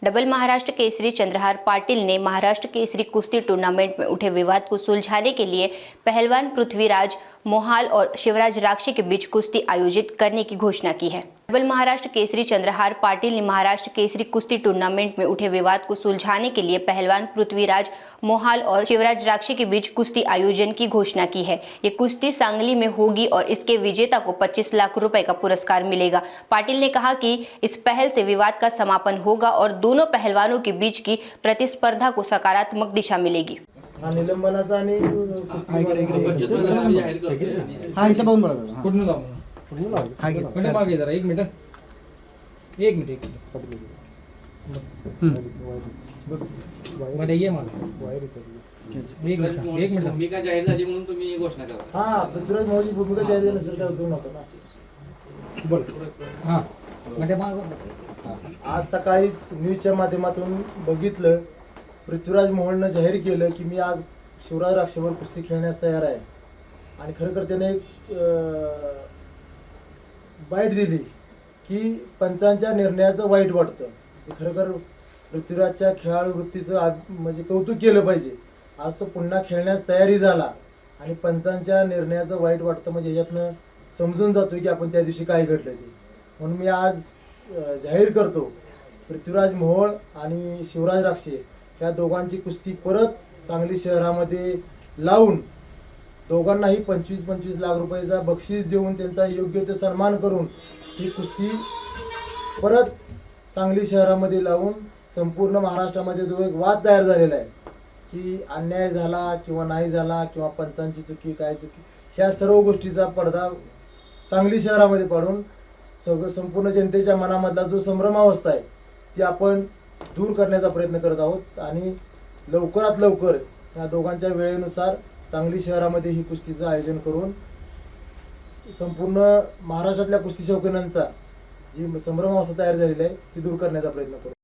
Double Maharashtra Kesari Chandrahar Patil ने महाराष्ट्र केसरी कुश्ती tournament में उठे विवाद को सुलझाने के लिए पहलवान पृथ्वीराज मोहाल और शिवराज राक्षे के बीच कुश्ती आयोजित करने की घोषणा की है। डबल महाराष्ट्र केसरी चंद्रहार पाटिल ने महाराष्ट्र केसरी कुश्ती टूर्नामेंट में उठे विवाद को सुलझाने के लिए पहलवान पृथ्वीराज मोहाल और शिवराज राक्षे के बीच कुश्ती आयोजन की घोषणा की है। ये कुश्ती सांगली में होगी और इसके विजेता को 25 लाख रुपए का पुरस्कार मिलेगा। पाटिल ने कहा कि इस पहल से विवाद का समापन होगा और दोनों पहलवानों के बीच की प्रतिस्पर्धा को सकारात्मक दिशा मिलेगी। निलंबनाचा आणि हा इथं बघून बघा कुठून लावू हा घे कुठे मागे जरा एक मिनिट मध्ये ये मला एक मिनिट भूमिका जाहीर झाली म्हणून तुम्ही ही घोषणा करा। हा पृथ्वीराज मोहाळची भूमिका जाहीर झाल्यानंतर काय उपयोग नव्हता ना। बोल हां मध्ये माग आज सकाळीच न्यूजच्या माध्यमातून बघितलं, पृथ्वीराज मोहोळनं जाहीर केलं की मी आज शिवराज राक्षेवर कुस्ती खेळण्यास तयार आहे। आणि खरं त्याने एक बाईट दिली की पंचांच्या निर्णयाचं वाईट वाटतं। खरं पृथ्वीराजच्या खेळाडू वृत्तीचं म्हणजे कौतुक केलं पाहिजे। आज तो पुन्हा खेळण्यास तयारी झाला आणि पंचांच्या निर्णयाचं वाईट वाटतं म्हणजे ह्याच्यातनं समजून जातो की आपण त्या दिवशी काय घडलं ते। म्हणून मी आज जाहीर करतो, पृथ्वीराज मोहोळ आणि शिवराज राक्षे या दोघांची कुस्ती परत सांगली शहरामध्ये लावून दोघांनाही 25-25 लाख रुपयाचा बक्षीस देऊन त्यांचा योग्य ते सन्मान करून ही कुस्ती परत सांगली शहरामध्ये लावून संपूर्ण महाराष्ट्रामध्ये जो एक वाद तयार झालेला आहे की अन्याय झाला किंवा नाही झाला किंवा पंचांची चुकी काय चुकी, ह्या सर्व गोष्टीचा पडदा सांगली शहरामध्ये पाडून संपूर्ण जनतेच्या मनामधला जो संभ्रमावस्था आहे ती आपण दूर करण्याचा प्रयत्न करत आहोत। आणि लवकरात लवकर या दोघांच्या वेळेनुसार सांगली शहरामध्ये ही कुस्तीचं आयोजन करून संपूर्ण महाराष्ट्रातल्या कुस्ती शौकीनांचा जी संभ्रमावस्था तयार झालेली आहे ती दूर करण्याचा प्रयत्न करू।